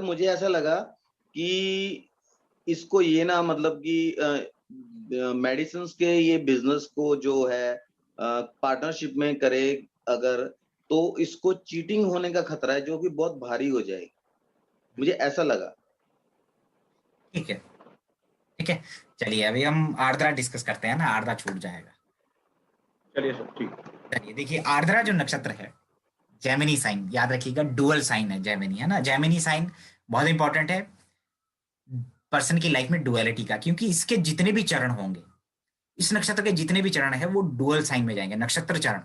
मुझे ऐसा लगा कि इसको ये ना मतलब कि मेडिसिन के ये बिजनेस को जो है पार्टनरशिप में करे अगर, तो इसको चीटिंग होने का खतरा है जो कि बहुत भारी हो जाएगी, मुझे ऐसा लगा। ठीक है, ठीक है। चलिए अभी हम आर्द्रा डिस्कस करते हैं ना, आर्द्रा छूट जाएगा। चलिए सर, ठीक। चलिए देखिए, आर्द्रा जो नक्षत्र है, जेमिनी साइन, याद रखिएगा डुअल साइन है जेमिनी, है ना। जेमिनी साइन बहुत इंपॉर्टेंट है पर्सन की लाइफ में, डुअलिटी का, क्योंकि इसके जितने भी चरण होंगे, इस नक्षत्र के जितने भी चरण है वो डुअल साइन में जाएंगे। नक्षत्र चरण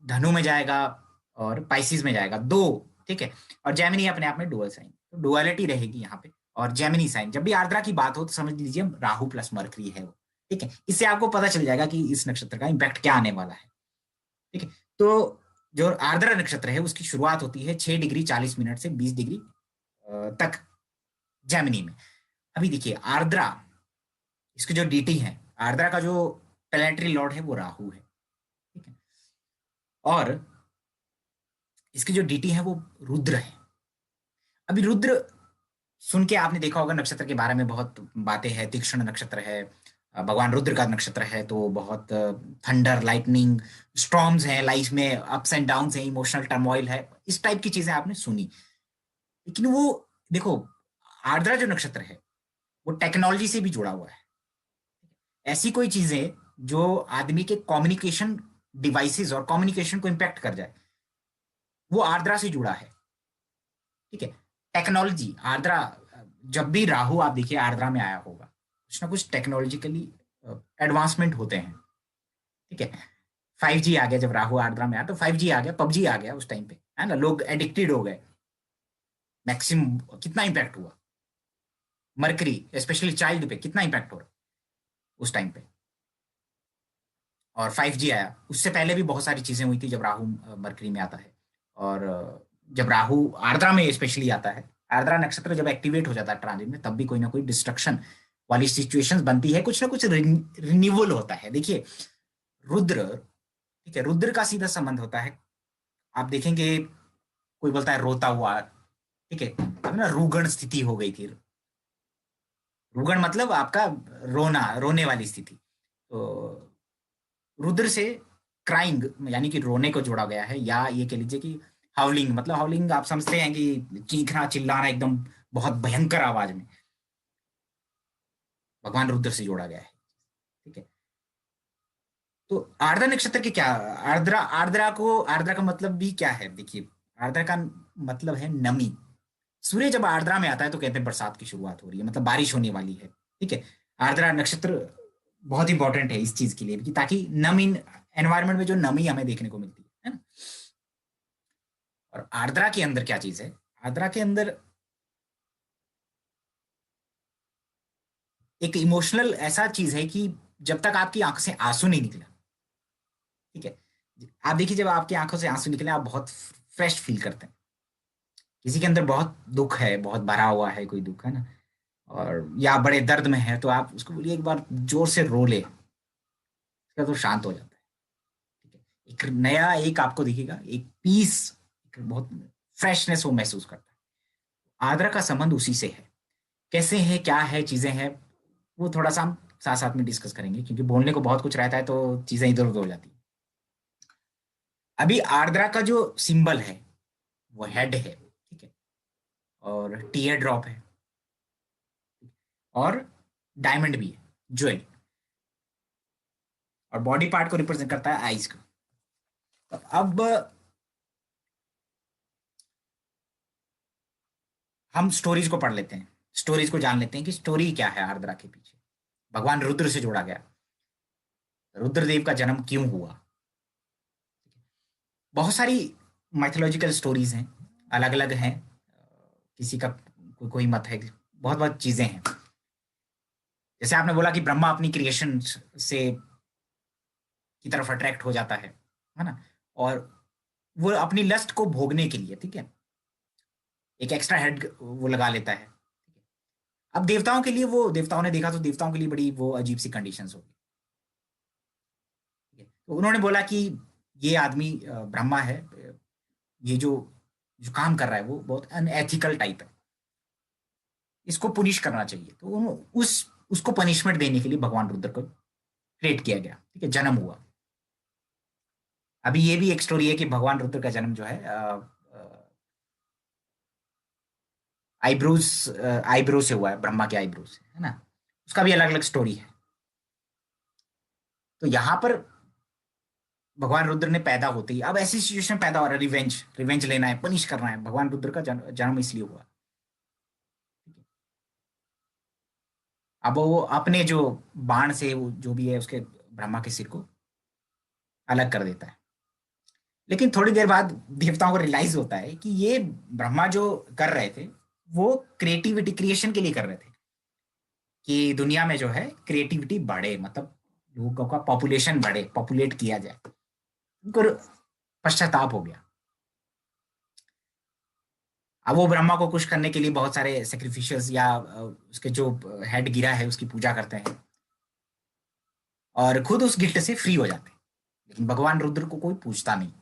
धनु में जाएगा और पाइसिस में जाएगा, दो, ठीक है। और जेमिनी अपने आप में डुअल साइन, तो डुअलिटी रहेगी यहाँ पे। और जेमिनी साइन, जब भी आर्द्रा की बात हो तो समझ लीजिए राहु प्लस मरकरी है वो, ठीक है। इससे आपको पता चल जाएगा कि इस नक्षत्र का इंपैक्ट क्या आने वाला है, ठीक है। तो जो आर्द्रा नक्षत्र है उसकी शुरुआत होती है 6 डिग्री 40 मिनट से 20 डिग्री तक जेमिनी में। अभी देखिए आर्द्रा, इसके जो डीटी है, आर्द्रा का जो प्लैनेटरी लॉर्ड है वो राहु है, ठीक है। और इसकी जो डीटी है वो रुद्र है। अभी रुद्र सुन के आपने देखा होगा नक्षत्र के बारे में बहुत बातें हैं, तीक्ष्ण नक्षत्र है, भगवान रुद्र का नक्षत्र है, तो बहुत थंडर लाइटनिंग स्टॉर्म्स हैं लाइफ में, अप्स एंड डाउन्स हैं, इमोशनल टर्मोइल है, इस टाइप की चीजें आपने सुनी। लेकिन वो देखो, आर्द्रा जो नक्षत्र है वो टेक्नोलॉजी से भी जुड़ा हुआ है। ऐसी कोई चीजें जो आदमी के कम्युनिकेशन डिवाइसेस और कम्युनिकेशन को इंपैक्ट कर जाए, वो आर्द्रा से जुड़ा है, ठीक है। टेक्नोलॉजी, आर्द्रा, जब भी राहु आप देखिए आर्द्रा में आया होगा, कुछ ना कुछ टेक्नोलॉजिकली एडवांसमेंट होते हैं, ठीक है। 5G आ गया जब राहु आर्द्रा में आया, तो 5G आ गया, पबजी आ गया उस टाइम पे, है ना। लोग एडिक्टेड हो गए, मैक्सिमम कितना इंपैक्ट हुआ, मरकरी स्पेशली चाइल्ड पे कितना इंपैक्ट हो रहा उस टाइम पे। और 5G आया, उससे पहले भी बहुत सारी चीजें हुई थी जब राहु मरकरी में आता है। और जब राहु आर्द्रा में स्पेशली आता है, आर्द्रा नक्षत्र जब एक्टिवेट हो जाता है ट्रांजिट में, तब भी कोई ना कोई डिस्ट्रक्शन वाली सिचुएशंस बनती है, कुछ ना कुछ रिन्यूअल होता है। देखिए रुद्र, ठीक है, रुद्र का सीधा संबंध होता है, आप देखेंगे कोई बोलता है रोता हुआ, ठीक है, अब ना रुगण स्थिति हो गई थी। रुगण मतलब आपका रोना, रोने वाली स्थिति। तो रुद्र से क्राइंग यानी कि रोने को जोड़ा गया है, या ये कह लीजिए कि हाउलिंग, मतलब हाउलिंग आप समझते हैं कि चीखना चिल्लाना एकदम बहुत भयंकर आवाज में, भगवान रुद्र से जोड़ा गया है, ठीक है। तो आर्द्रा नक्षत्र के क्या, आर्द्रा, आर्द्रा का मतलब भी क्या है, देखिए आर्द्रा का मतलब है नमी। सूर्य जब आर्द्रा में आता है तो कहते हैं बरसात की शुरुआत हो रही है, मतलब बारिश होने वाली है, ठीक है। आर्द्रा नक्षत्र बहुत इंपॉर्टेंट है इस चीज के लिए कि ताकि नमी, एनवायरमेंट में जो नमी हमें देखने को मिलती है ना। और आर्द्रा के अंदर क्या चीज है, आर्द्रा के अंदर एक इमोशनल ऐसा चीज है कि जब तक आपकी आंखों से आंसू नहीं निकला, ठीक है, आप देखिए जब आपकी आंखों से आंसू निकले आप बहुत फ्रेश फील करते हैं। किसी के अंदर बहुत दुख है, बहुत भरा हुआ है कोई दुख, है ना, और या बड़े दर्द में है, तो आप उसको बोलिए एक बार जोर से रो ले, इसका तो शांत हो जाता है, ठीक है। एक नया एक आपको दिखेगा, एक पीस, एक बहुत फ्रेशनेस वो महसूस करता है। आर्द्रा का संबंध उसी से है। कैसे है, क्या है, चीजें हैं, वो थोड़ा सा हम साथ साथ में डिस्कस करेंगे, क्योंकि बोलने को बहुत कुछ रहता है तो चीजें इधर उधर हो जाती है। अभी आर्द्रा का जो सिंबल है वो हेड है, ठीक है, और टीयर ड्रॉप है, और डायमंड भी है, ज्वेल, और बॉडी पार्ट को रिप्रेजेंट करता है आईज को। तो अब हम स्टोरीज को पढ़ लेते हैं, स्टोरीज को जान लेते हैं कि स्टोरी क्या है आर्द्रा के पीछे। भगवान रुद्र से जोड़ा गया, रुद्रदेव का जन्म क्यों हुआ, बहुत सारी माइथोलॉजिकल स्टोरीज हैं, अलग अलग हैं, किसी का कोई मत है, बहुत बहुत चीजें हैं। जैसे आपने बोला कि ब्रह्मा अपनी क्रिएशन से की तरफ अट्रैक्ट हो जाता है ना, और वो अपनी लस्ट को भोगने के लिए, ठीक है, एक एक्स्ट्रा हेड वो लगा लेता है। अब देवताओं के लिए, वो देवताओं ने देखा तो देवताओं के लिए बड़ी वो अजीब सी कंडीशंस होगी, ठीक है। तो उन्होंने बोला कि ये आदमी ब्रह्मा है, ये जो जो काम कर रहा है वो बहुत अनएथिकल टाइप है, इसको पुनिश करना चाहिए। तो उसको पनिशमेंट देने के लिए भगवान रुद्र को क्रिएट किया गया, ठीक है, जन्म हुआ। अभी ये भी एक स्टोरी है कि भगवान रुद्र का जन्म जो है आईब्रोज आईब्रो से हुआ है, ब्रह्मा के आईब्रो से, है ना। उसका भी अलग अलग स्टोरी है। तो यहाँ पर भगवान रुद्र ने पैदा होते ही अब ऐसी सिचुएशन पैदा हो रहा है, रिवेंज रिवेंज लेना है, पनिश करना है। भगवान रुद्र का जन्म इसलिए हुआ। अब वो अपने जो बाण से वो जो भी है उसके ब्रह्मा के सिर को अलग कर देता है। लेकिन थोड़ी देर बाद देवताओं को रियलाइज होता है कि ये ब्रह्मा जो कर रहे थे वो क्रिएटिविटी क्रिएशन के लिए कर रहे थे, कि दुनिया में जो है क्रिएटिविटी बढ़े, मतलब लोगों का पॉपुलेशन बढ़े, पॉपुलेट किया जाए। उनको पश्चाताप हो गया। अब वो ब्रह्मा को खुश करने के लिए बहुत सारे सेक्रीफिशियल्स या उसके जो हेड गिरा है उसकी पूजा करते हैं और खुद उस गिल्ट से फ्री हो जाते हैं। लेकिन भगवान रुद्र को कोई पूछता नहीं।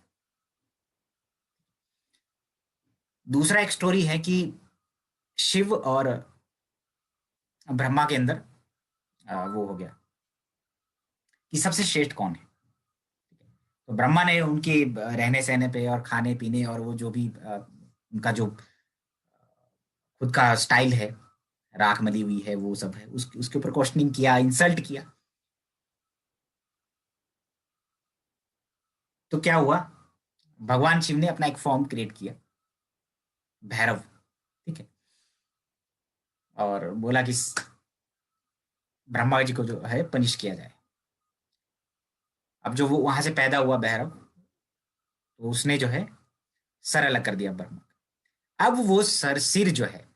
दूसरा एक स्टोरी है कि शिव और ब्रह्मा के अंदर वो हो गया कि सबसे श्रेष्ठ कौन है। तो ब्रह्मा ने उनके रहने सहने पे और खाने पीने और वो जो भी उनका जो खुद का स्टाइल है, राख मली हुई है, वो सब है, उसके ऊपर क्वेश्चनिंग किया, इंसल्ट किया। तो क्या हुआ, भगवान शिव ने अपना एक फॉर्म क्रिएट किया, भैरव, ठीक है, और बोला कि ब्रह्मा जी को जो है पनिश किया जाए। अब जो वो वहां से पैदा हुआ भैरव, तो उसने जो है सर अलग कर दिया ब्रह्मा का। अब वो सर सिर जो है,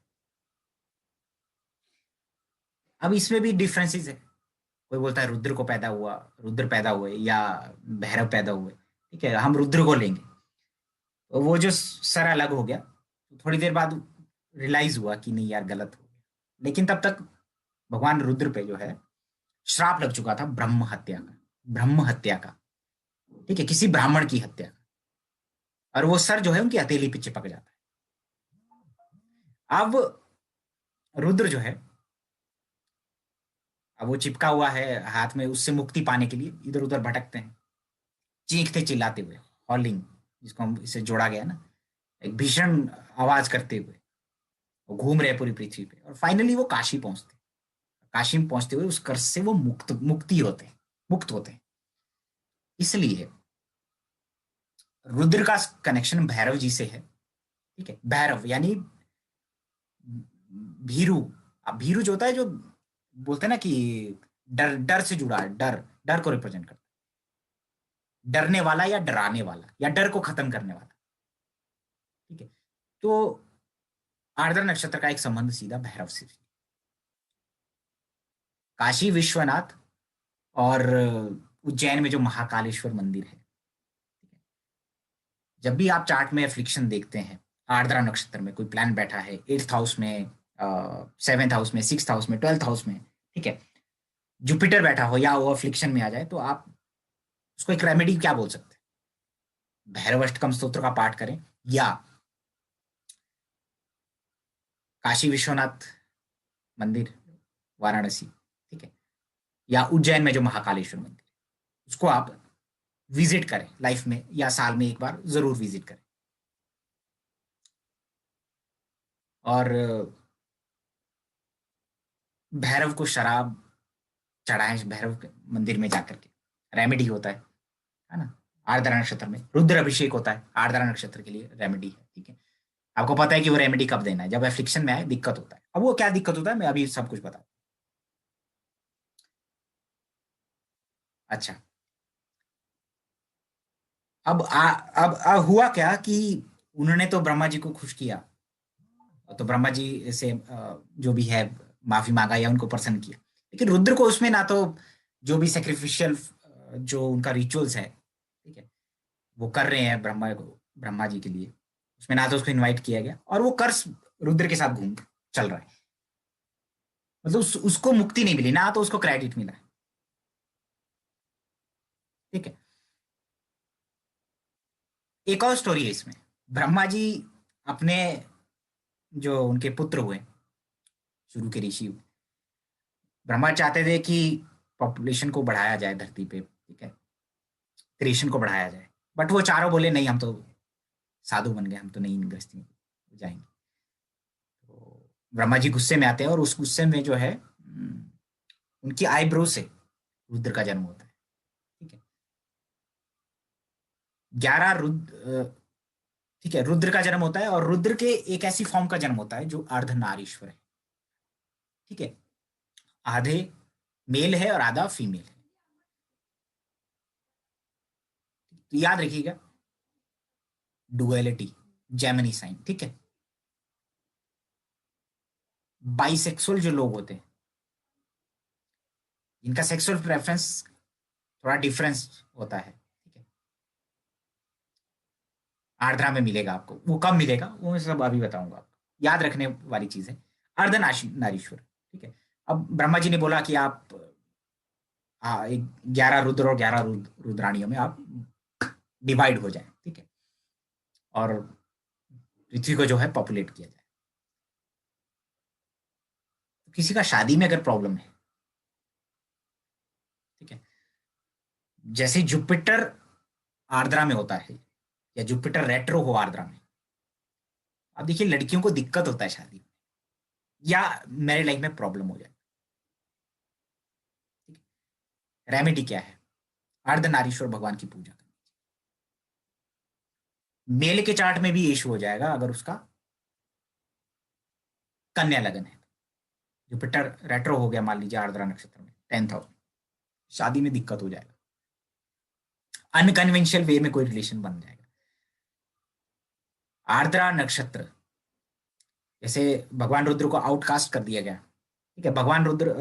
अब इसमें भी डिफरेंसेस है। कोई बोलता है रुद्र को पैदा हुआ, रुद्र पैदा हुए या भैरव पैदा हुए, ठीक है, हम रुद्र को लेंगे। तो वो जो सर अलग हो गया, तो थोड़ी देर बाद रियलाइज हुआ कि नहीं यार गलत हो गया। लेकिन तब तक भगवान रुद्र पे जो है श्राप लग चुका था ब्रह्म हत्या का, ब्रह्म हत्या का, ठीक है, किसी ब्राह्मण की हत्या का। और वो सर जो है उनकी हथेली पे चिपक जाता है। अब रुद्र जो है, अब वो चिपका हुआ है हाथ में, उससे मुक्ति पाने के लिए इधर उधर भटकते हैं, चीखते चिल्लाते हुए, हॉलिंग, जिसको हम इसे जोड़ा गया ना, एक भीषण आवाज करते हुए वो घूम रहे पूरी पृथ्वी पे। और फाइनली वो काशी पहुंचते, काशी में पहुंचते हुए उस कर्ज से वो मुक्ति होते हैं, मुक्त होते हैं। इसलिए रुद्र का कनेक्शन भैरव जी से है, ठीक है। भैरव यानी भीरू। अब भीरू जो होता है, जो बोलते हैं ना कि डर, डर से जुड़ा है, डर, डर को रिप्रेजेंट करता है, डरने वाला या डराने वाला या डर को खत्म करने वाला, ठीक है। तो आर्द्रा नक्षत्र का एक संबंध सीधा भैरव से। काशी विश्वनाथ और उज्जैन में जो महाकालेश्वर मंदिर है, जब भी आप चार्ट में एफ्लिक्शन देखते हैं, आर्द्रा नक्षत्र में कोई प्लान बैठा है 8th हाउस में, 7th हाउस में, 6th हाउस में, 12th हाउस में, ठीक है, जुपिटर बैठा हो या वो अफ्लिक्शन में आ जाए, तो आप उसको एक रेमेडी क्या बोल सकते हैं, भैरवाष्टकम स्तोत्र का पाठ करें, या काशी विश्वनाथ मंदिर वाराणसी, ठीक है, या उज्जैन में जो महाकालेश्वर मंदिर, उसको आप विजिट करें लाइफ में, या साल में एक बार जरूर विजिट करें। और भैरव को शराब चढ़ाएं, भैरव के मंदिर में जाकर के, रेमेडी होता है ना। आर्द्रा नक्षत्र में रुद्र अभिषेक होता है, आर्द्रा नक्षत्र के लिए रेमेडी है, ठीक है। आपको पता है कि वो रेमेडी कब देना है, जब एफ्लिक्शन में आए, दिक्कत होता है। अब वो क्या दिक्कत होता है, मैं अभी सब कुछ बताऊं। अच्छा, अब हुआ क्या कि उन्होंने तो ब्रह्मा जी को खुश किया, तो ब्रह्मा जी से जो भी है माफी मांगा या उनको प्रसन्न किया। लेकिन रुद्र को उसमें ना तो जो भी सेक्रिफिशियल जो उनका रिचुअल्स है, ठीक है, वो कर रहे हैं ब्रह्मा जी के लिए, उसमें ना तो उसको इनवाइट किया गया, और वो कर्स रुद्र के साथ घूम चल रहा है। मतलब उसको मुक्ति नहीं मिली, ना तो उसको क्रेडिट मिला है, ठीक है। एक और स्टोरी है इसमें। ब्रह्मा जी अपने जो उनके पुत्र हुए शुरू के ऋषि, ब्रह्मा चाहते थे कि पॉपुलेशन को बढ़ाया जाए धरती पे, ठीक है, क्रिएशन को बढ़ाया जाए, बट वो चारों बोले नहीं, हम तो साधु बन गए, हम तो नहीं इन गृहस्थी में जाएंगे। तो ब्रह्मा जी गुस्से में आते हैं और उस गुस्से में जो है उनकी आईब्रो से रुद्र का जन्म होता है, ठीक है। 11 रुद्र, ठीक है, रुद्र का जन्म होता है और रुद्र के एक ऐसी फॉर्म का जन्म होता है जो अर्धनारीश्वर है, ठीक है, आधे मेल है और आधा फीमेल है। तो याद रखिएगा, डुअलिटी, जेमिनी साइन, ठीक है। बाइसेक्सुअल जो लोग होते हैं, इनका सेक्सुअल प्रेफरेंस थोड़ा डिफरेंस होता है, ठीक है, आर्द्रा में मिलेगा आपको। वो कब मिलेगा वो मैं सब अभी बताऊंगा आपको, याद रखने वाली चीज है। अर्धनारीश्वर, ठीक है। अब ब्रह्मा जी ने बोला कि आप 11 रुद्र और 11 रुद्राणियों में आप डिवाइड हो जाए, ठीक है, और पृथ्वी को जो है पॉपुलेट किया जाए। तो किसी का शादी में अगर प्रॉब्लम है, ठीक है, जैसे जुपिटर आर्द्रा में होता है या जुपिटर रेट्रो हो आर्द्रा में, अब देखिए लड़कियों को दिक्कत होता है शादी में या मैरिड लाइफ में प्रॉब्लम हो जाए, ठीक है। रेमेडी क्या है? अर्धनारीश्वर भगवान की पूजा करनी। मेल के चार्ट में भी इशू हो जाएगा अगर उसका कन्या लगन है। जुपिटर रेट्रो हो गया मान लीजिए आर्द्रा नक्षत्र में 10th हाउस, शादी में दिक्कत हो जाएगा, अनकन्वेंशनल वे में कोई रिलेशन बन जाएगा। आर्द्रा नक्षत्र, जैसे भगवान रुद्र को आउटकास्ट कर दिया गया, ठीक है, भगवान रुद्र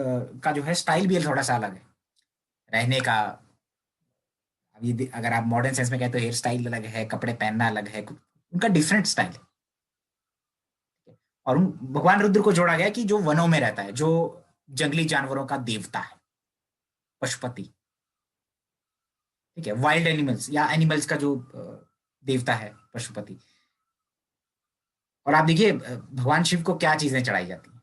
का जो है स्टाइल भी थोड़ा सा अलग है रहने का। अभी अगर आप मॉडर्न सेंस में कहते हो हेयर स्टाइल अलग है, कपड़े पहनना अलग है, उनका डिफरेंट स्टाइल है। और भगवान रुद्र को जोड़ा गया कि जो वनों में रहता है, जो जंगली जानवरों का देवता है, पशुपति, ठीक है, वाइल्ड एनिमल्स या एनिमल्स का जो देवता है पशुपति। और आप देखिए भगवान शिव को क्या चीजें चढ़ाई जाती हैं?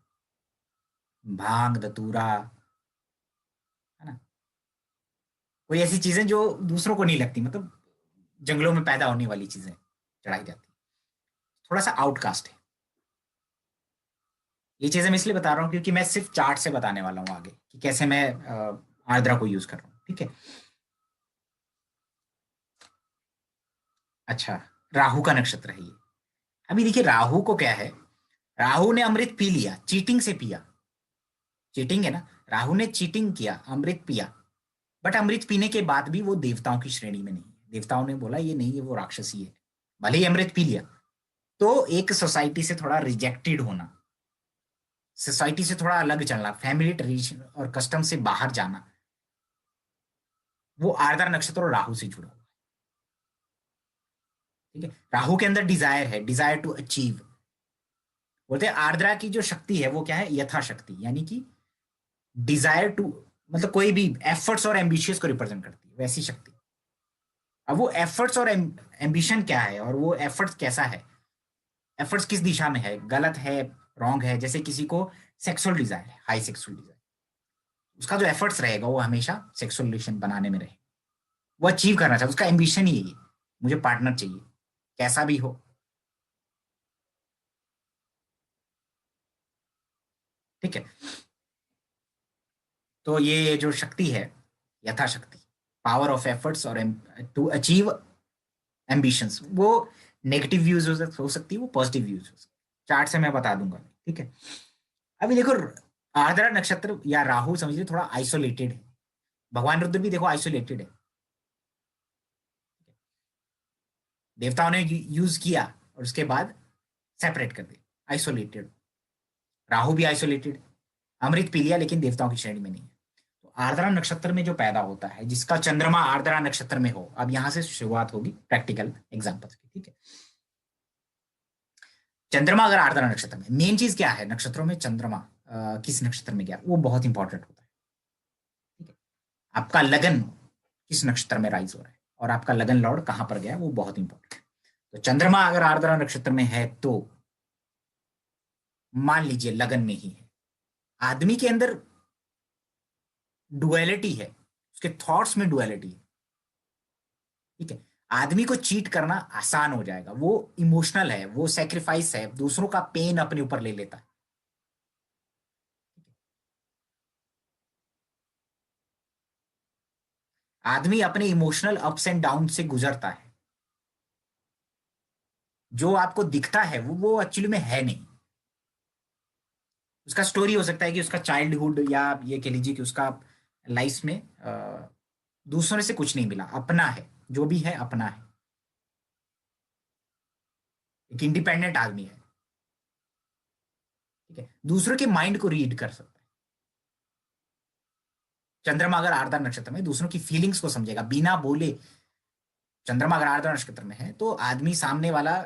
भांग, धतूरा, है ना, कोई ऐसी चीजें जो दूसरों को नहीं लगती, मतलब जंगलों में पैदा होने वाली चीजें चढ़ाई जाती है। थोड़ा सा आउटकास्ट है। ये चीजें मैं इसलिए बता रहा हूँ क्योंकि मैं सिर्फ चार्ट से बताने वाला हूँ आगे कि कैसे मैं आर्द्रा को यूज कर रहा हूँ, ठीक है। अच्छा, राहु का नक्षत्र है ये। अभी देखिए राहु को क्या है, राहु ने अमृत पी लिया, चीटिंग से पिया, चीटिंग है ना, राहु ने चीटिंग किया, अमृत पिया, बट अमृत पीने के बाद भी वो देवताओं की श्रेणी में नहीं है। देवताओं ने बोला ये नहीं है, वो राक्षसी है, भले ही अमृत पी लिया। तो एक सोसाइटी से थोड़ा रिजेक्टेड होना, सोसाइटी से थोड़ा अलग चलना, फैमिली ट्रेडिशन और कस्टम से बाहर जाना, वो आर्द्रा नक्षत्र और राहु से जुड़ा हुआ है, ठीक है। राहु के अंदर डिजायर है, डिजायर टू अचीव। बोलते हैं आर्द्रा की जो शक्ति है वो क्या है? यथाशक्ति, यानी कि डिजायर टू, मतलब कोई भी एफर्ट्स और एम्बिशियस को रिप्रेजेंट करती है वैसी शक्ति। अब वो एफर्ट्स और एम्बिशन क्या है और वो एफर्ट्स कैसा है, एफर्ट्स किस दिशा में है, गलत है, रॉन्ग है। जैसे किसी को सेक्सुअल डिजायर है, हाई सेक्सुअल डिजायर, उसका जो एफर्ट्स रहेगा वो हमेशा सेक्सुअल रिलेशन बनाने में रहे, वो अचीव करना चाहता, उसका एम्बिशन ही है मुझे पार्टनर चाहिए कैसा भी हो, ठीक है। तो ये जो शक्ति है, यथाशक्ति, पावर ऑफ एफर्ट्स और टू अचीव एम्बिशंस, वो नेगेटिव व्यूज हो सकती है, वो पॉजिटिव व्यूज हो सकती है। चार्ट से मैं बता दूंगा, ठीक है। अभी देखो आर्द्रा नक्षत्र या राहु समझ लीजिए थोड़ा आइसोलेटेड है, भगवान रुद्र भी देखो आइसोलेटेड है, देवताओं ने यूज किया और उसके बाद सेपरेट कर दिया, आइसोलेटेड। राहु भी आइसोलेटेड, अमृत पी लिया लेकिन देवताओं की श्रेणी में नहीं है। तो आर्द्रा नक्षत्र में जो पैदा होता है, जिसका चंद्रमा आर्द्रा नक्षत्र में हो, अब यहां से शुरुआत होगी प्रैक्टिकल एग्जांपल की, ठीक है। चंद्रमा अगर आर्द्रा नक्षत्र में, मेन चीज क्या है नक्षत्रों में, चंद्रमा किस नक्षत्र में गया वो बहुत इंपॉर्टेंट होता है, ठीक है। आपका लगन किस नक्षत्र में राइज हो रहा है और आपका लगन लॉर्ड कहां पर गया वो बहुत इंपॉर्टेंट है। तो चंद्रमा अगर आर्द्रा नक्षत्र में है तो मान लीजिए लगन में ही है, आदमी के अंदर डुअलिटी है, उसके थॉट्स में डुअलिटी है, ठीक है। आदमी को चीट करना आसान हो जाएगा, वो इमोशनल है, वो सेक्रीफाइस है, दूसरों का पेन अपने ऊपर ले लेता है। आदमी अपने इमोशनल अप्स एंड डाउन से गुजरता है, जो आपको दिखता है वो एक्चुअली में है नहीं। उसका स्टोरी हो सकता है कि उसका चाइल्डहुड, या ये कह लीजिए कि उसका लाइफ में दूसरों से कुछ नहीं मिला, अपना है, जो भी है अपना है, एक इंडिपेंडेंट आदमी है, ठीक है, दूसरों के माइंड को रीड कर सकता है। चंद्रमा अगर आर्द्रा नक्षत्र में दूसरों की फीलिंग्स को समझेगा बिना बोले। चंद्रमा अगर आर्द्रा नक्षत्र में है तो आदमी सामने वाला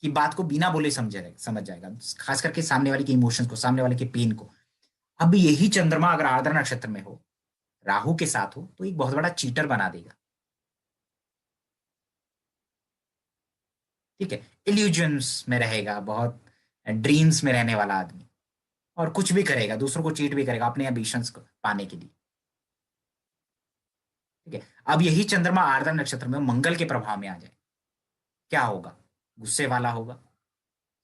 की बात को बिना बोले समझ जाएगा, खास करके सामने वाले के इमोशंस को, सामने वाले के पेन को। अब यही चंद्रमा अगर आर्द्रा नक्षत्र में हो, राहु के साथ हो, तो एक बहुत बड़ा चीटर बना देगा, ठीक है। इल्यूजन्स में रहेगा, बहुत ड्रीम्स में रहने वाला आदमी, और कुछ भी करेगा, दूसरों को चीट भी करेगा अपने एम्बिशंस को पाने के लिए, ठीक है। अब यही चंद्रमा आर्द्रा नक्षत्र में मंगल के प्रभाव में आ जाए, क्या होगा? गुस्से वाला होगा,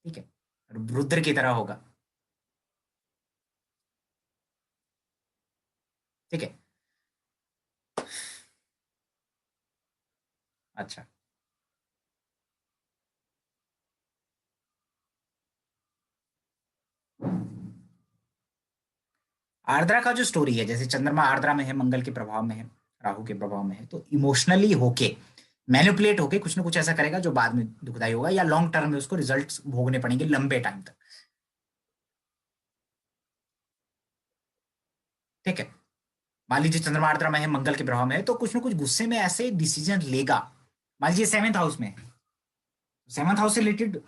ठीक है, रुद्र की तरह होगा, ठीक है। अच्छा, आर्द्रा का जो स्टोरी है, जैसे चंद्रमा आर्द्रा में है, मंगल के प्रभाव में है, राहु के प्रभाव में है, तो इमोशनली होके, मैनिपुलेट होके कुछ ना कुछ ऐसा करेगा जो बाद में दुखदाई होगा, या लॉन्ग टर्म में उसको रिजल्ट्स भोगने पड़ेंगे लंबे टाइम तक, ठीक है। मान लीजिए चंद्रमा आर्द्रा में है, मंगल के प्रभाव में है, तो कुछ ना कुछ गुस्से में ऐसे डिसीजन लेगा। मान लीजिए सेवेंथ हाउस में है, सेवेंथ हाउस से रिलेटेड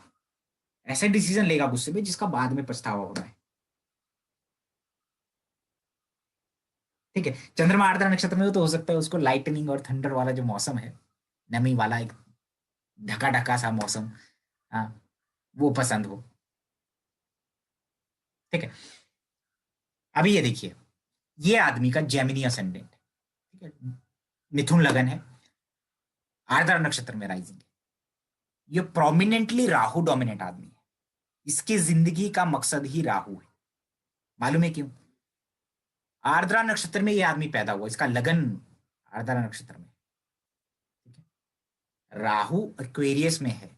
ऐसे डिसीजन लेगा गुस्से में जिसका बाद में पछतावा हो रहा है, ठीक है। चंद्रमा आर्द्रा नक्षत्र में हो तो हो सकता है उसको लाइटनिंग और थंडर वाला जो मौसम है, नमी वाला एक ढका ढका सा मौसम, हाँ, वो पसंद हो, ठीक है। अभी ये देखिए, ये आदमी का जेमिनी असेंडेंट है, ठीक है, मिथुन लगन है, आर्द्रा नक्षत्र में राइजिंग है, ये प्रोमिनेंटली राहु डोमिनेंट आदमी है, इसकी जिंदगी का मकसद ही राहु है। मालूम है क्यों? आर्द्रा नक्षत्र में ये आदमी पैदा हुआ, इसका लगन आर्द्रा नक्षत्र में, ठीक है। राहु एक्वेरियस में है,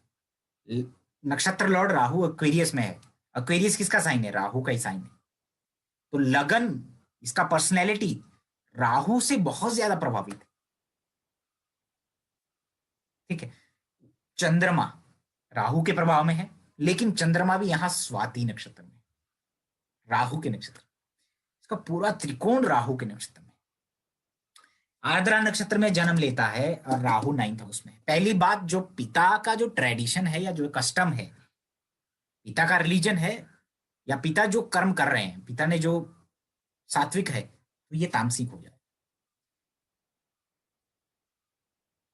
नक्षत्र लॉर्ड राहु एक्वेरियस में है, एक्वेरियस किसका साइन है? राहु का ही साइन है। तो लगन, इसका पर्सनैलिटी राहु से बहुत ज्यादा प्रभावित है, ठीक है। चंद्रमा राहु के प्रभाव में है, लेकिन चंद्रमा भी यहां स्वाति नक्षत्र में, राहु के नक्षत्र, इसका पूरा त्रिकोण राहु के नक्षत्र में, आर्द्रा नक्षत्र में जन्म लेता है और राहु नाइन्थ हाउस में। पहली बात, जो पिता का जो ट्रेडिशन है या जो कस्टम है, पिता का रिलीजन है, या पिता जो कर्म कर रहे हैं, पिता ने जो सात्विक है, तो ये तामसिक हो जाए,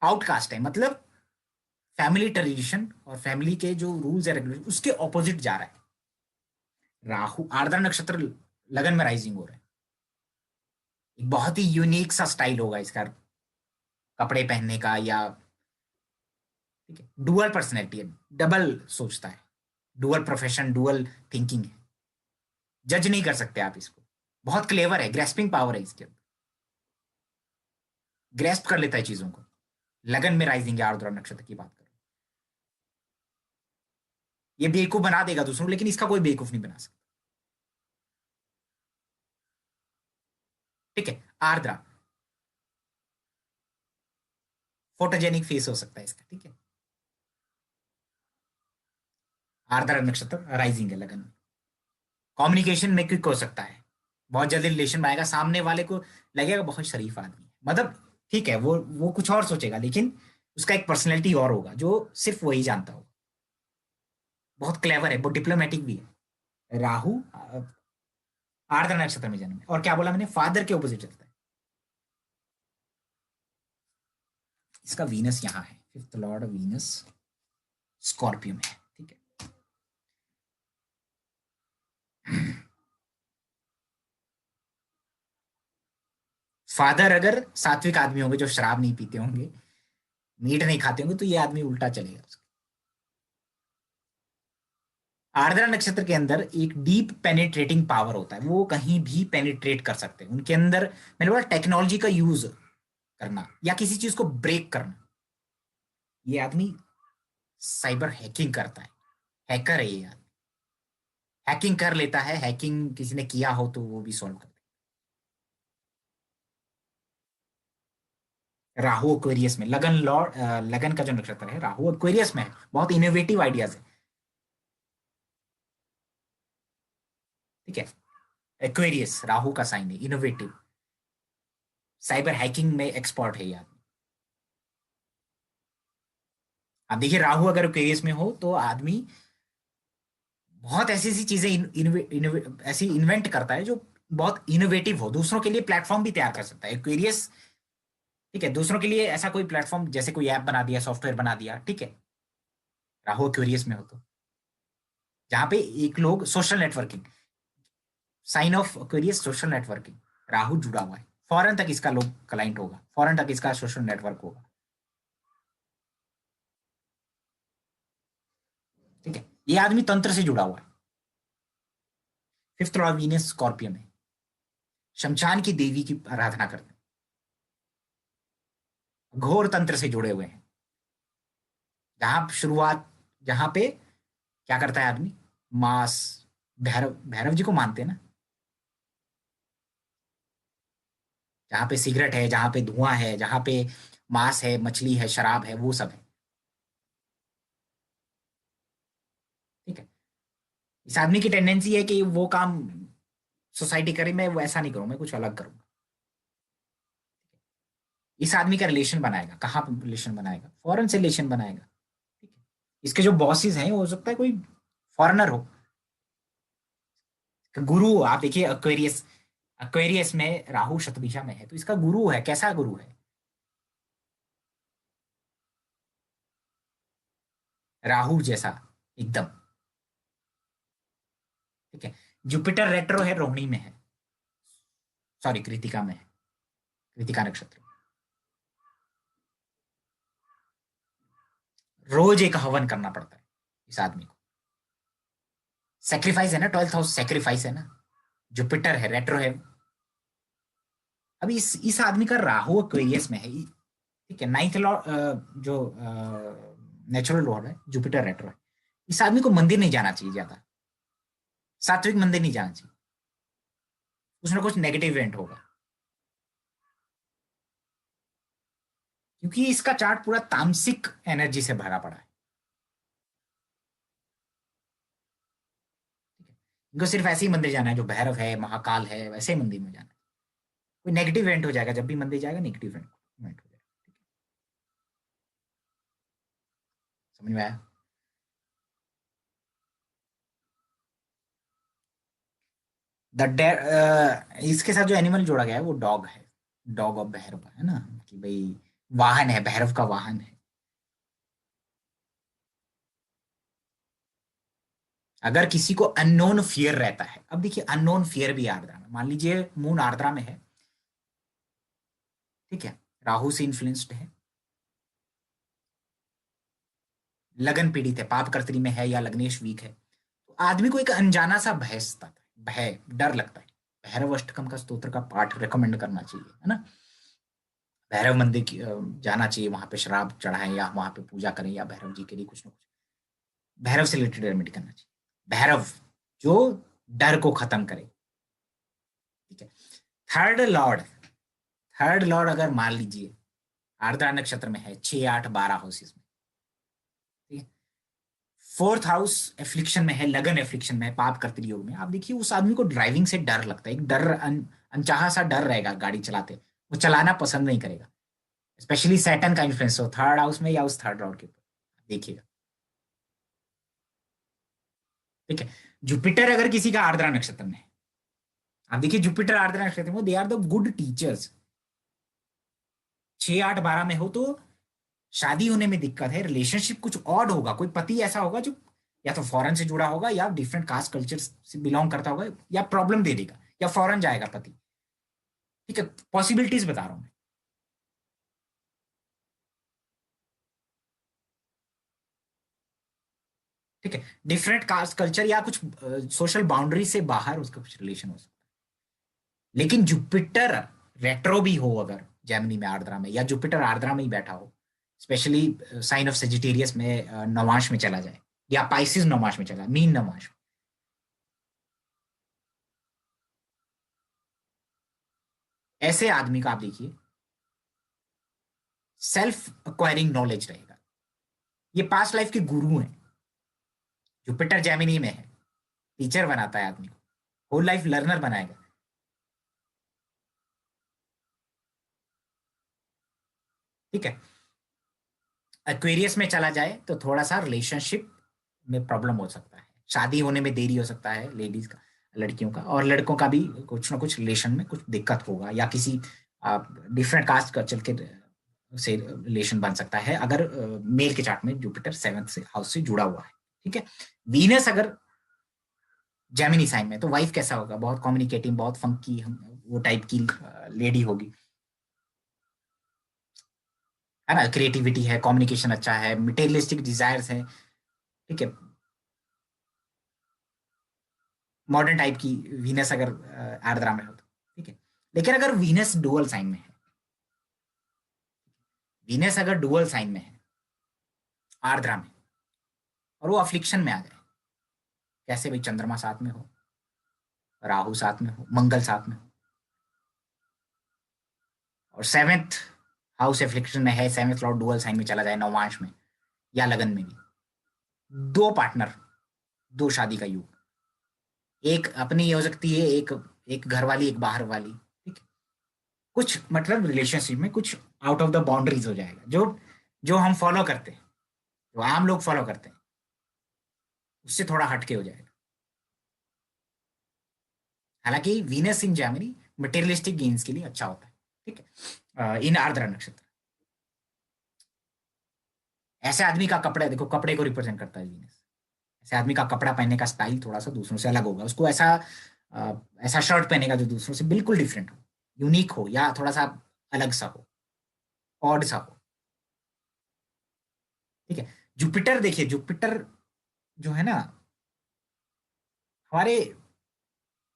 आउटकास्ट है, मतलब फैमिली ट्रेडिशन और फैमिली के जो रूल्स है रेगुलेशन उसके ऑपोजिट जा रहा है। राहु आर्द्रा नक्षत्र लगन में राइजिंग हो रहा है, एक बहुत ही यूनिक सा स्टाइल होगा इसका कपड़े पहनने का, या ठीक है, डुअल पर्सनैलिटी है, डबल सोचता है, डुअल प्रोफेशन, डुअल थिंकिंग है, जज नहीं कर सकते आप इसको, बहुत क्लेवर है, ग्रेस्पिंग पावर है इसके अंदर, ग्रेस्प कर लेता है चीजों को। लगन में राइजिंग है आर्द्रा नक्षत्र की बात करो, ये बेवकूफ बना देगा दूसरों, लेकिन इसका कोई बेवकूफ नहीं बना सकता, ठीक है। आर्द्रा फोटोजेनिक फेस हो सकता है इसका, ठीक है। आर्द्रा नक्षत्र राइजिंग है लगन में, कम्युनिकेशन में क्विक हो सकता है, बहुत जल्दी रिलेशन में आएगा, सामने वाले को लगेगा बहुत शरीफ आदमी है, मतलब ठीक है, वो कुछ और सोचेगा, लेकिन उसका एक पर्सनैलिटी और होगा जो सिर्फ वही जानता होगा, बहुत क्लेवर है, बहुत डिप्लोमेटिक भी है। राहु आर्द्रा नक्षत्र में जन्म है, और क्या बोला मैंने, फादर के ऑपोजिट चलता है, इसका वीनस यहाँ है 5th लॉर्ड वीनस स्कॉर्पियो में है, ठीक है। फादर अगर सात्विक आदमी होंगे, जो शराब नहीं पीते होंगे, मीट नहीं खाते होंगे, तो ये आदमी उल्टा चलेगा उसका। आर्द्रा नक्षत्र के अंदर एक डीप पेनिट्रेटिंग पावर होता है, वो कहीं भी पेनिट्रेट कर सकते हैं। उनके अंदर मैंने बोला टेक्नोलॉजी का यूज करना या किसी चीज को ब्रेक करना। ये आदमी साइबर हैकिंग करता है, हैकर है ये आदमी, हैकिंग कर लेता है। हैकिंग किसी ने किया हो तो वो भी सॉल्व कर देता है। राहु एक्वेरियस में, लगन लॉर्ड, लगन का जो नक्षत्र है राहु एक्वेरियस में है, बहुत इनोवेटिव आइडियाज है, ठीक है। एक्वेरियस राहु का साइन है, इनोवेटिव, साइबर हैकिंग में एक्सपर्ट है ये आदमी। आप देखिए राहु अगर एक्वेरियस में हो तो आदमी बहुत ऐसी ऐसी चीजें ऐसी इन्वेंट करता है जो बहुत इनोवेटिव हो, दूसरों के लिए प्लेटफॉर्म भी तैयार कर सकता है एक्वेरियस, ठीक है। दूसरों के लिए ऐसा कोई प्लेटफॉर्म, जैसे कोई ऐप बना दिया, सॉफ्टवेयर बना दिया, ठीक है, राहु एक्वेरियस में हो तो, जहां पे एक लोग social networking, sign of Aquarius social networking, Rahu जुड़ा हुआ है, फॉरेन तक इसका लोग क्लाइंट होगा, फॉरेन तक इसका सोशल नेटवर्क होगा, ठीक है। ये आदमी तंत्र से जुड़ा हुआ है। 5th लॉर्ड वीनस स्कॉर्पियो में, शमशान की देवी की आराधना करते हैं, घोर तंत्र से जुड़े हुए हैं। जहां शुरुआत, जहां पे क्या करता है आदमी, मांस, भैरव, भैरव जी को मानते हैं ना, जहां पे सिगरेट है, जहां पे धुआं है, जहां पे मांस है, मछली है, शराब है, वो सब है, ठीक है। इस आदमी की टेंडेंसी है कि वो काम सोसाइटी करे, मैं वो ऐसा नहीं करूं, मैं कुछ अलग करूंगा। इस आदमी का रिलेशन बनाएगा, कहाँ पे रिलेशन बनाएगा, फॉरेन से रिलेशन बनाएगा, ठीक है। इसके जो बॉसेस हैं हो सकता है कोई फॉरेनर हो। गुरु, आप देखिए एक्वेरियस, एक्वेरियस में राहु शतभिषा में है, तो इसका गुरु है, कैसा गुरु है, राहु जैसा एकदम, ठीक है। जुपिटर रेट्रो है, रोहिणी में है, सॉरी कृतिका में है, कृतिका नक्षत्र। रोज एक हवन करना पड़ता है इस आदमी को, सेक्रीफाइस है ना, 12th हाउस सेक्रीफाइस है ना, जुपिटर है, रेट्रो है। अभी इस आदमी का राहु एक्वेरियस में है, ठीक है। 9th लॉर्ड, जो नेचुरल लॉर्ड है जुपिटर रेट्रो है। इस आदमी को मंदिर नहीं जाना चाहिए ज्यादा, सात्विक मंदिर नहीं जाना चाहिए, कुछ ना कुछ नेगेटिव इवेंट होगा, क्योंकि इसका चार्ट पूरा तामसिक एनर्जी से भरा पड़ा है, ठीक है। इनको सिर्फ ऐसे ही मंदिर जाना है जो भैरव है, महाकाल है, वैसे ही मंदिर में जाना है। कोई नेगेटिव इवेंट हो जाएगा, जब भी मंदिर जाएगा नेगेटिव इवेंट हो जाएगा, ठीक है। समझ में आया। इसके साथ जो एनिमल जोड़ा गया है वो डॉग है, डॉग ऑफ भैरव है ना, कि भाई वाहन है, भैरव का वाहन है। अगर किसी को अननोन फियर रहता है, अब देखिए अननोन फियर भी आर्द्रा में, मान लीजिए मून आर्द्रा में है, ठीक है, राहु से इन्फ्लुएंस्ड है, लगन पीड़ित है, पाप कर्तरी में है, या लग्नेश वीक है, तो आदमी को एक अनजाना सा भय सताता है, भय, डर लगता है। भैरव अष्टकम का स्तोत्र का पाठ रिकमेंड करना चाहिए, है ना। भैरव मंदिर जाना चाहिए, वहां पे शराब चढ़ाएं या वहां पे पूजा करें, या भैरव जी के लिए कुछ ना कुछ भैरव से रिलेटेड रेमेडी करना चाहिए, भैरव जो डर को खत्म करे, ठीक है। थर्ड लॉर्ड, थर्ड लॉर्ड अगर मान लीजिए आर्द्रा नक्षत्र में है, 6, 8, 12 हाउसेस में, ठीक है। 4th हाउस एफ्लिक्शन में है, लगन एफ्लिक्शन में है, पाप कर्तरी योग में, आप देखिए उस आदमी को ड्राइविंग से डर लगता है, एक डर, अनचाहा सा डर रहेगा गाड़ी चलाते, वो चलाना पसंद नहीं करेगा, स्पेशली सैटर्न का इन्फ्लुएंस हो 3rd हाउस में या उस 3rd लॉर्ड के ऊपर, देखिएगा, ठीक है। जुपिटर अगर किसी का आर्द्रा नक्षत्र में है, आप देखिए जुपिटर आर्द्रा नक्षत्र में, they are the good teachers. 6, 8, 12 में हो तो शादी होने में दिक्कत है, रिलेशनशिप कुछ ऑड होगा, कोई पति ऐसा होगा जो या तो फॉरेन से जुड़ा होगा या डिफरेंट कास्ट कल्चर से बिलोंग करता होगा, या प्रॉब्लम दे देगा, या फॉरेन जाएगा पति। ठीक है, पॉसिबिलिटीज बता रहा हूं मैं। ठीक है, डिफरेंट कास्ट कल्चर या कुछ सोशल बाउंड्री से बाहर उसका कुछ रिलेशन हो सकता है। लेकिन जुपिटर रेट्रो भी हो अगर जेमिनी में, आर्द्रा में, या जुपिटर आर्द्रा में ही बैठा हो, स्पेशली साइन ऑफ सेजिटेरियस में नवांश में चला जाए, या पाइसिस नवांश में चला, मीन नवांश, ऐसे आदमी का आप देखिए सेल्फ अक्वायरिंग नॉलेज रहेगा। ये पास्ट लाइफ के गुरु हैं। जुपिटर जेमिनी में है, टीचर बनाता है आदमी को, होल लाइफ लर्नर बनाएगा। ठीक है, एक्वेरियस में चला जाए तो थोड़ा सा रिलेशनशिप में प्रॉब्लम हो सकता है, शादी होने में देरी हो सकता है लेडीज का, लड़कियों का, और लड़कों का भी कुछ ना कुछ रिलेशन में कुछ दिक्कत होगा, या किसी डिफरेंट कास्ट कल्चर के से रिलेशन बन सकता है अगर मेल के चार्ट में जुपिटर 7th हाउस से जुड़ा हुआ है। ठीक है, वीनस अगर जेमिनी साइन में, तो वाइफ कैसा होगा, बहुत कम्युनिकेटिव, बहुत फंकी, वो टाइप की लेडी होगी, है ना, क्रिएटिविटी है, कम्युनिकेशन अच्छा है, मटेरियलिस्टिक डिजायर्स है। ठीक है, मॉडर्न टाइप की वीनस अगर आर्द्रा में हो तो। ठीक है, लेकिन अगर वीनस डुअल साइन में है, वीनस अगर डुअल साइन में है आर्द्रा में, और वो अफ्लिक्शन में आ जाए, कैसे भाई, चंद्रमा साथ में हो, राहु साथ में हो, मंगल साथ में हो, और 7th हाउस एफ्लिक्शन में है, 7th लॉर्ड डुअल साइन में चला जाए, नवांश में या लगन में भी, दो पार्टनर, दो शादी का योग, एक अपनी हो सकती है, एक एक घर वाली, एक बाहर वाली। ठीक है, कुछ मतलब रिलेशनशिप में कुछ आउट ऑफ द बाउंड्रीज हो जाएगा, जो जो हम फॉलो करते हैं, जो आम लोग फॉलो करते हैं, उससे थोड़ा हटके हो जाएगा। हालांकि वीनस इन जेमिनी मटेरियलिस्टिक गेन्स के लिए अच्छा होता है। ठीक है, इन आर्द्रा नक्षत्र, ऐसे आदमी का कपड़ा देखो, कपड़े को रिप्रेजेंट करता है वीनस। ऐसे आदमी का कपड़ा पहनने का स्टाइल थोड़ा सा दूसरों से अलग होगा, उसको ऐसा ऐसा शर्ट पहनेगा जो दूसरों से बिल्कुल डिफरेंट हो, यूनिक हो, या थोड़ा सा अलग सा हो, ऑड सा हो। ठीक है, जुपिटर देखिए, जुपिटर जो है ना, हमारे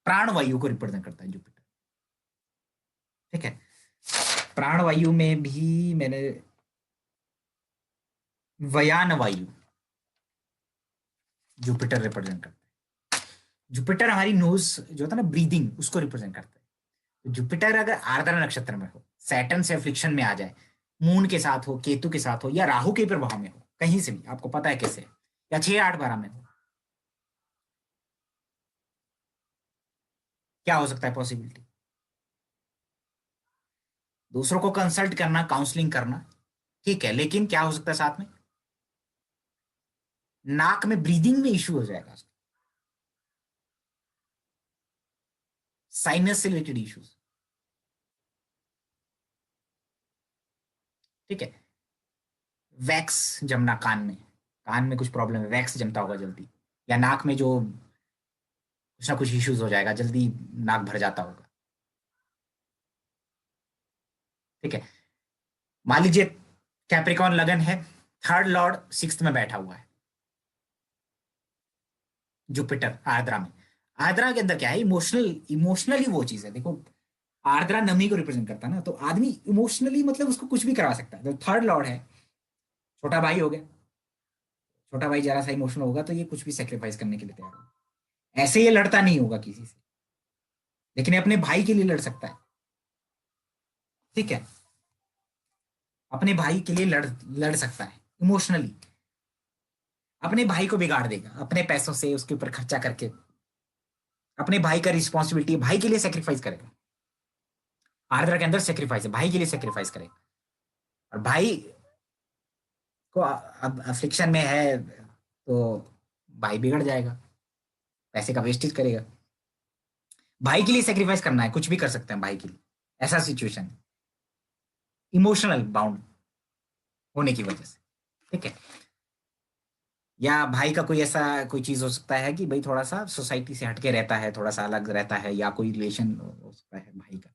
प्राण वायु को रिप्रेजेंट करता है जुपिटर। ठीक है, प्राण वायु में भी मैंने वयान वायु जुपिटर रिप्रेजेंट करता है। जुपिटर हमारी नोज जो होता है ना, ब्रीदिंग, उसको रिप्रेजेंट करता है। तो जुपिटर अगर आर्द्रा नक्षत्र में हो, सैटर्न से अफ्लिक्शन में आ जाए, मून के साथ हो, केतु के साथ हो, या राहु के प्रभाव में हो, कहीं से भी आपको पता है कैसे, या 6, 8, 12 में हो, क्या हो सकता है पॉसिबिलिटी, दूसरों को कंसल्ट करना, काउंसलिंग करना, ठीक है, लेकिन क्या हो सकता है साथ में, नाक में ब्रीदिंग में इश्यू हो जाएगा, साइनस से रिलेटेड इश्यूज। ठीक है, वैक्स जमना कान में कुछ प्रॉब्लम है, वैक्स जमता होगा जल्दी, या नाक में जो कुछ ना कुछ इश्यूज हो जाएगा, जल्दी नाक भर जाता होगा। ठीक है, मान लीजिए कैप्रिकॉन लगन है, 3rd लॉर्ड 6th में बैठा हुआ है, जुपिटर आर्द्रा में। आर्द्रा के अंदर क्या है, इमोशनली वो चीज है, देखो आर्द्रा नमी को रिप्रेजेंट करता है ना, तो आदमी इमोशनली मतलब उसको कुछ भी करवा सकता है। तो 3rd लॉर्ड है, छोटा भाई हो गया, छोटा भाई जरा सा इमोशनल होगा तो ये कुछ भी सेक्रीफाइस करने के लिए तैयार होगा। ऐसे ये लड़ता नहीं होगा किसी से, लेकिन ये अपने भाई के लिए लड़ सकता है। ठीक है, अपने भाई के लिए लड़ सकता है इमोशनली, अपने भाई को बिगाड़ देगा अपने पैसों से, उसके ऊपर खर्चा करके, अपने भाई का रिस्पॉन्सिबिलिटी, भाई के लिए सेक्रीफाइस करेगा। आर्द्रा के अंदर सेक्रीफाइस है, भाई के लिए सेक्रीफाइस करेगा, और भाई को अब अफ्लिक्शन में है तो भाई बिगड़ जाएगा, पैसे का वेस्टेज करेगा। भाई के लिए सेक्रीफाइस करना है, कुछ भी कर सकते हैं भाई के लिए, ऐसा सिचुएशन है, इमोशनल बाउंड। होने की वजह से, ठीक है। या भाई का कोई ऐसा कोई चीज हो सकता है कि भाई थोड़ा सा सोसाइटी से हटके रहता है, थोड़ा सा अलग रहता है, या कोई रिलेशन हो सकता है भाई का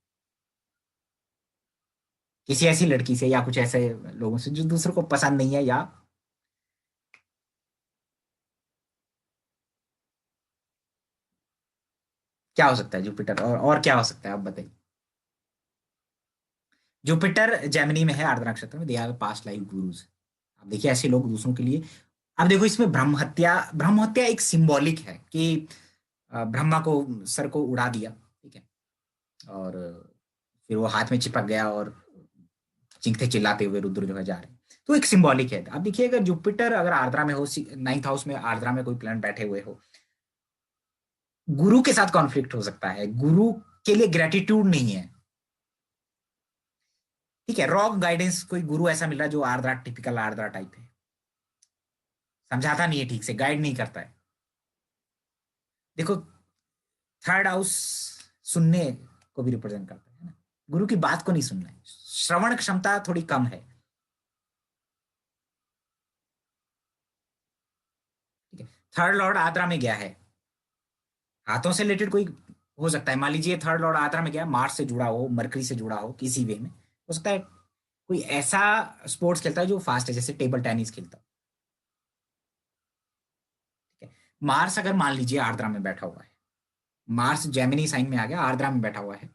किसी ऐसी लड़की से या कुछ ऐसे लोगों से जो दूसरों को पसंद नहीं है, या क्या हो सकता है जुपिटर, और क्या हो सकता है आप बताइए। जुपिटर जेमिनी में है, आर्द्रा नक्षत्र में, they are past life gurus. आप देखिए ऐसे लोग दूसरों के लिए, अब देखो इसमें ब्रह्म हत्या एक सिंबॉलिक है कि ब्रह्मा को सर को उड़ा दिया, ठीक है, और फिर वो हाथ में चिपक गया और चीखते चिल्लाते हुए रुद्र जो है जा रहे हैं। तो एक सिंबॉलिक है। अब देखिए अगर जुपिटर अगर आर्द्रा में हो, 9th हाउस में आर्द्रा में कोई प्लैनेट बैठे हुए हो, गुरु के साथ कॉन्फ्लिक्ट हो सकता है, गुरु के लिए ग्रेटिट्यूड नहीं है, ठीक है, रॉन्ग गाइडेंस, कोई गुरु ऐसा मिल रहा है जो आर्द्रा टिपिकल आर्द्रा टाइप है, समझाता नहीं है ठीक से, गाइड नहीं करता है। देखो 3rd हाउस सुनने को भी रिप्रेजेंट करता है ना, गुरु की बात को नहीं सुनना है, श्रवण क्षमता थोड़ी कम है, ठीक है। 3rd लॉर्ड आद्रा में गया है, हाथों से रिलेटेड कोई हो सकता है, मान लीजिए 3rd लॉर्ड आद्रा में गया, मार्स से जुड़ा हो, मरकरी से जुड़ा हो, किसी वे में हो सकता है कोई ऐसा स्पोर्ट्स खेलता है जो फास्ट है, जैसे टेबल टेनिस खेलता है, ठीक है। मार्स अगर मान लीजिए आर्द्रा में बैठा हुआ है, मार्स जेमिनी साइन में आ गया, आर्द्रा में बैठा हुआ है,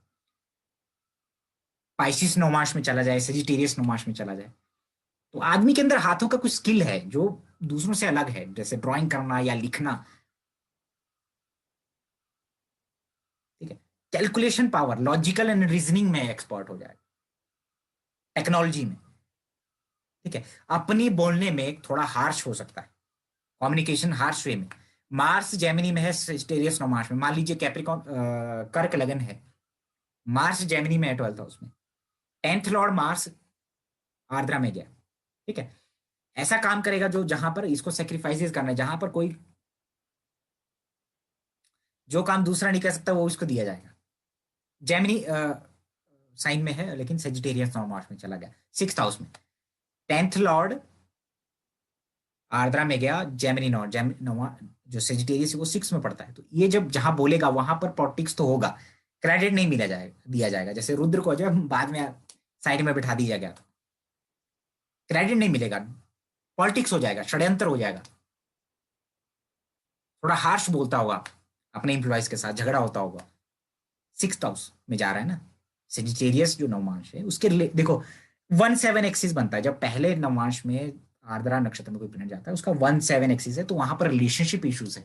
पाइसिस नौमाश में चला जाए, सेजिटेरियस नौमाश में चला जाए, तो आदमी के अंदर हाथों का कुछ स्किल है जो दूसरों से अलग है, जैसे ड्राइंग करना या लिखना, ठीक है। Calculation power, logical and reasoning में एक्सपर्ट हो जाएगा, टेक्नोलॉजी में, ठीक है। अपनी बोलने में थोड़ा हार्श हो सकता है, कम्युनिकेशन हार्श वे में। मार्स जेमिनी में है, सेजिटेरियस नौमाश में, मान लीजिए कैप्रिकॉन कर्क लगन है, मार्स जेमिनी में है 12th हाउस में, 10th लॉर्ड मार्स आर्द्रा में गया, ठीक है। ऐसा काम करेगा जो जहां पर इसको सेक्रीफाइसेस करना है, जहां पर कोई जो काम दूसरा नहीं कर सकता वो उसको दिया जाएगा। जेमिनी साइन में है लेकिन सेजिटेरियस नॉर्मास में चला गया, 6th हाउस में, 10th लॉर्ड आर्द्रा में गया, जेमिनी नॉर्ड जेमिनी जो सेजिटेरियस है वो 6 में पड़ता है, तो ये जब जहां बोलेगा वहां पर पॉलिटिक्स तो होगा, क्रेडिट नहीं मिला जाएगा, दिया जाएगा, जैसे रुद्र को जब बाद में साइड में बिठा दिया गया था, क्रेडिट नहीं मिलेगा, पॉलिटिक्स हो जाएगा, षड्यंत्र हो जाएगा, थोड़ा हार्श बोलता होगा अपने इंप्लॉइज के साथ, झगड़ा होता होगा। 6th हाउस में जा रहा है ना, सेजिटेरियस जो नवमांश है उसके देखो 1-7 एक्सिस बनता है, जब पहले नवमांश में आर्द्रा नक्षत्र में कोई प्लैनेट जाता है उसका 1-7 एक्सिस है, तो वहां पर रिलेशनशिप इश्यूज है,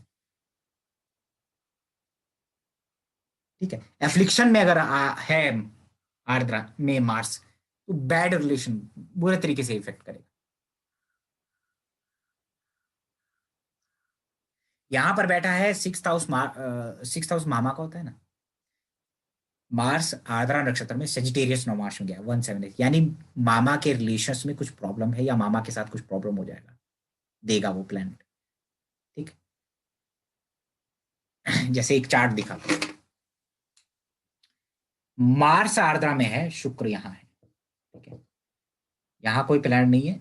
ठीक है। एफ्लिक्शन में अगर है आर्द्रा में मार्स, तो बैड रिलेशन बुरे तरीके से इफेक्ट करेगा। यहां पर बैठा है 6th हाउस मामा का होता है ना, मार्स आर्द्रा नक्षत्र में सेजिटेरियस नौमाश में गया 1-7, यानी मामा के रिलेशंस में कुछ प्रॉब्लम है या मामा के साथ कुछ प्रॉब्लम हो जाएगा, देगा वो प्लैनेट, ठीक है। जैसे एक चार्ट दिखा, मार्स आर्द्रा में है, शुक्र यहाँ है, ठीक है, यहाँ कोई प्लैनेट नहीं है,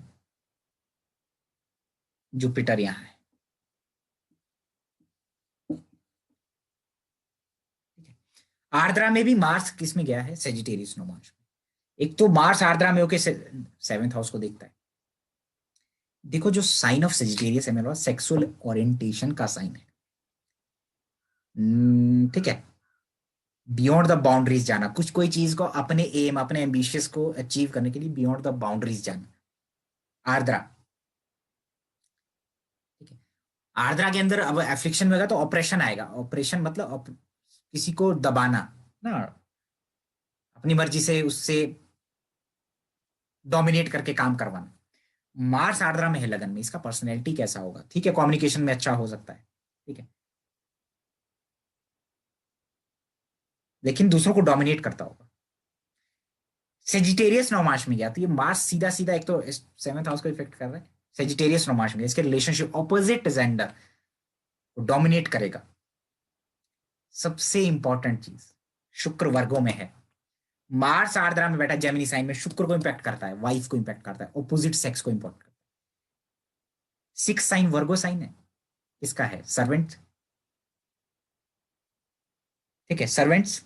जुपिटर यहाँ है, ठीक है। आर्द्रा में भी मार्स किस में गया है, सेजिटेरियस नौमाश में। एक तो मार्स आर्द्रा में होके 7th हाउस को देखता है। देखो जो साइन ऑफ सेजिटेरियस है मेरे पास सेक्सुअल ओरिएंटेशन का साइन है, ठीक है, बियॉन्ड द बाउंड्रीज जाना, कुछ कोई चीज को अपने एम अपने एम्बिशियस को अचीव करने के लिए बियॉन्ड द बाउंड्रीज जाना, आर्द्रा, ठीक है। आर्द्रा के अंदर अब एफ्लिक्शन में गया तो ऑपरेशन आएगा, ऑपरेशन मतलब किसी को दबाना ना, अपनी मर्जी से उससे डोमिनेट करके काम करवाना। मार्स आर्द्रा में है लगन में, इसका पर्सनैलिटी कैसा होगा, ठीक है, कम्युनिकेशन में अच्छा हो सकता है, ठीक है, लेकिन दूसरों को डोमिनेट करता होगा। सेजिटेरियस नौमाश में गया तो ये मार्स सीधा सीधा एक तो 7th हाउस को इफेक्ट कर रहा है, सेजिटेरियस नौमाश में इसके रिलेशनशिप ऑपोजिट जेंडर को डोमिनेट करेगा। सबसे इंपॉर्टेंट चीज, शुक्र वर्गों में है, मार्स आर्द्रा में बैठा जेमिनी साइन में, शुक्र को इंपैक्ट करता है, वाइफ को इंपैक्ट करता है, ऑपोजिट सेक्स को इंपैक्ट करता है। 6 साइन वर्गो साइन है, इसका है सर्वेंट, ठीक है, सर्वेंट्स,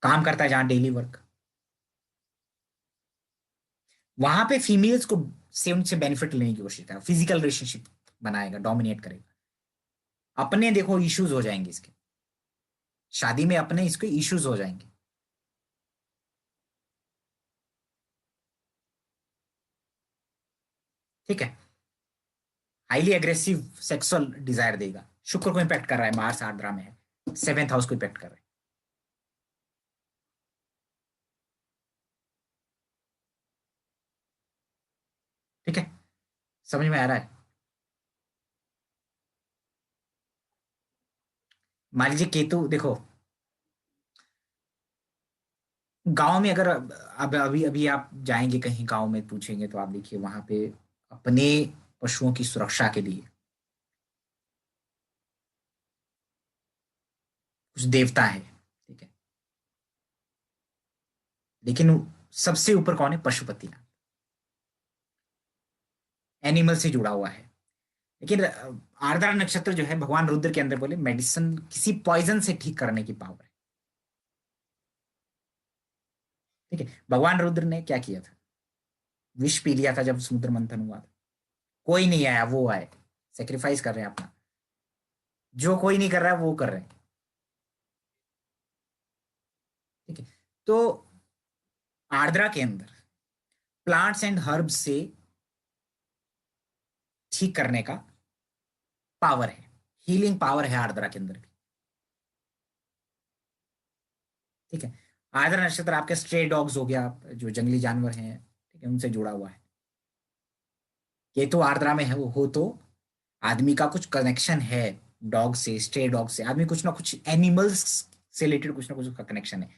काम करता है जहां डेली वर्क, वहां पे फीमेल्स को से उनसे बेनिफिट लेने की कोशिश करेगा, फिजिकल रिलेशनशिप बनाएगा, डोमिनेट करेगा। अपने देखो इश्यूज हो जाएंगे इसके, शादी में अपने इसके इश्यूज हो जाएंगे। ठीक है, हाईली एग्रेसिव सेक्सुअल डिजायर देगा, शुक्र को इंपैक्ट कर रहा है, मार्स आर्द्रा में है, 7th हाउस को इंपैक्ट कर रहा है। ठीक है, समझ में आ रहा है? मान लीजिए केतु देखो, गांव में अगर अब अभी अभी आप जाएंगे कहीं गांव में, पूछेंगे तो आप देखिए वहां पे अपने पशुओं की सुरक्षा के लिए कुछ देवता है, ठीक है, लेकिन सबसे ऊपर कौन है? पशुपतिनाथ, एनिमल से जुड़ा हुआ है। लेकिन आर्द्रा नक्षत्र जो है, भगवान रुद्र के अंदर बोले मेडिसिन, किसी पॉइजन से ठीक करने की पावर है। ठीक है, भगवान रुद्र ने क्या किया था? विष पी लिया था जब समुद्र मंथन हुआ था, कोई नहीं आया, वो आए, सेक्रीफाइस कर रहे हैं अपना, जो कोई नहीं कर रहा है वो कर रहे हैं। ठीक है, तो आर्द्रा के अंदर प्लांट्स एंड हर्ब्स से ठीक करने का पावर है, हीलिंग पावर है आर्द्रा के अंदर भी। ठीक है, आर्द्रा नक्षत्र आपके स्ट्रे डॉग्स हो गया, जो जंगली जानवर हैं, ठीक है, उनसे जुड़ा हुआ है। केतु आर्द्रा में है हो तो आदमी का कुछ कनेक्शन है डॉग से, स्ट्रे डॉग से, आदमी कुछ ना कुछ एनिमल्स से रिलेटेड कुछ ना कुछ उसका कनेक्शन है,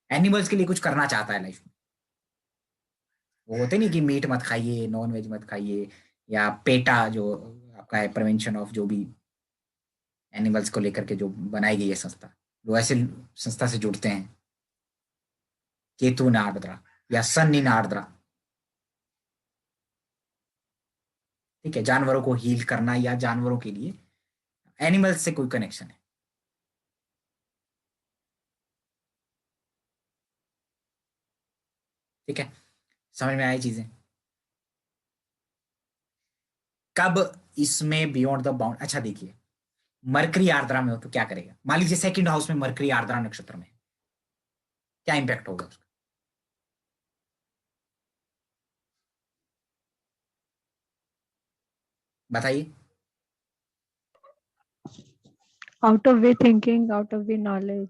एनिमल्स के लिए कुछ करना चाहता है लाइफ में। वो होते नहीं कि मीट मत खाइए, नॉन वेज मत खाइए, या पेटा जो आपका है, प्रिवेंशन ऑफ जो भी एनिमल्स को लेकर के जो बनाई गई है संस्था, वो ऐसे संस्था से जुड़ते हैं। केतु इन आर्द्रा या सन इन आर्द्रा, ठीक है, जानवरों को हील करना या जानवरों के लिए एनिमल्स से कोई कनेक्शन है। ठीक है, समझ में आई चीजें? कब इसमें बियॉन्ड द बाउंड, अच्छा देखिए, मरकरी आर्द्रा में हो तो क्या करेगा? मान लीजिए 2nd हाउस में मरकरी आर्द्रा नक्षत्र में है, क्या इंपैक्ट होगा उसका? बताइए। Out of way thinking, out of way knowledge,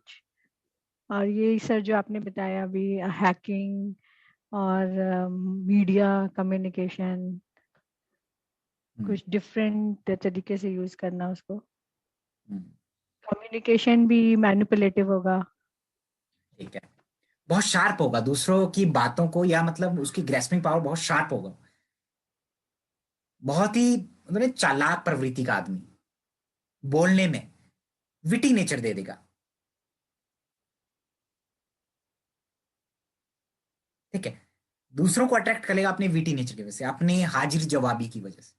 और ये सर जो आपने बताया अभी, हैकिंग और मीडिया कम्युनिकेशन, कुछ डिफरेंट तरीके से यूज करना उसको, कम्युनिकेशन भी मैनिपुलेटिव होगा। ठीक है, बहुत शार्प होगा दूसरों की बातों को, या मतलब उसकी ग्रेस्पिंग पावर बहुत शार्प होगा, बहुत ही मतलब चालाक प्रवृत्ति का आदमी, बोलने में विटी नेचर दे देगा। ठीक है, दूसरों को अट्रैक्ट करेगा अपने विटी नेचर की वजह से, अपने हाजिर जवाबी की वजह से।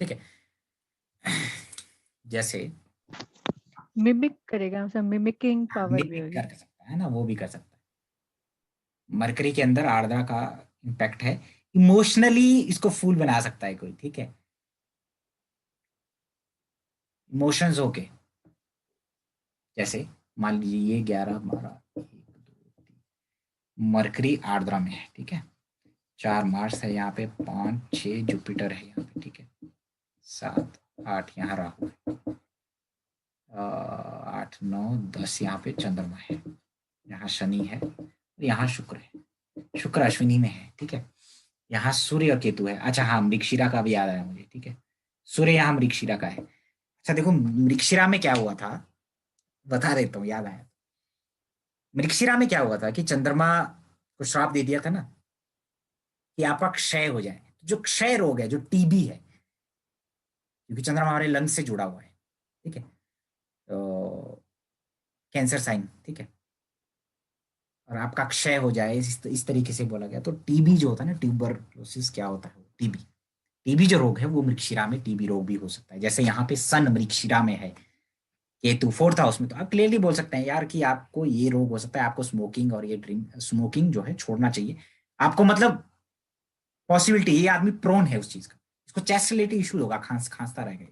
ठीक है, जैसे मिमिक करेगा, मतलब मिमिकिंग पावर भी मिमिक होगी। कर सकता है ना, वो भी कर सकता है। मरकरी के अंदर आर्द्रा का इम्पैक्ट है, इमोशनली इसको फूल बना सकता है कोई। ठीक है, इमोशंस होके, जैसे मान लीजिए ये 11 12 1 2 3, मरकरी आर्द्रा में है, ठीक है, 4 मार्स है यहाँ पे, 5 6 जुपिटर है यहाँ पे, ठीक है, 7 8 यहाँ राहु है, 8 9 10 यहाँ पे चंद्रमा है, यहाँ शनि है, यहाँ शुक्र है, शुक्र अश्विनी में है। ठीक है, यहाँ सूर्य और केतु है। अच्छा हाँ, मृगशिरा का भी याद आया मुझे। ठीक है, सूर्य यहाँ मृगशिरा का है। अच्छा देखो, मृगशिरा में क्या हुआ था, बता देता हूँ, याद आया। मृगशिरा में क्या हुआ था कि चंद्रमा को श्राप दे दिया था ना कि आपका क्षय हो जाए। जो क्षय रोग है, जो टीबी है, क्योंकि चंद्रमा हमारे लंग्स से जुड़ा हुआ है, ठीक है। तो कैंसर साइन, ठीक है। और आपका क्षय हो जाए, इस तरीके से बोला गया। तो टीबी जो होता है ना, ट्यूबरक्लोसिस क्या होता है, टीबी, टीबी जो रोग है वो मृगशिरा में टीबी रोग भी हो सकता है। जैसे यहाँ पे सन मृगशिरा में है, केतु 4th हाउस में, तो आप क्लियरली बोल सकते हैं यार कि आपको ये रोग हो सकता है, आपको स्मोकिंग और ये ड्रिंक, स्मोकिंग जो है छोड़ना चाहिए आपको, मतलब पॉसिबिलिटी, ये आदमी प्रोन है उस चीज का, इसको चेस्ट रिलेटेड इशू होगा, खांसता रहेगा।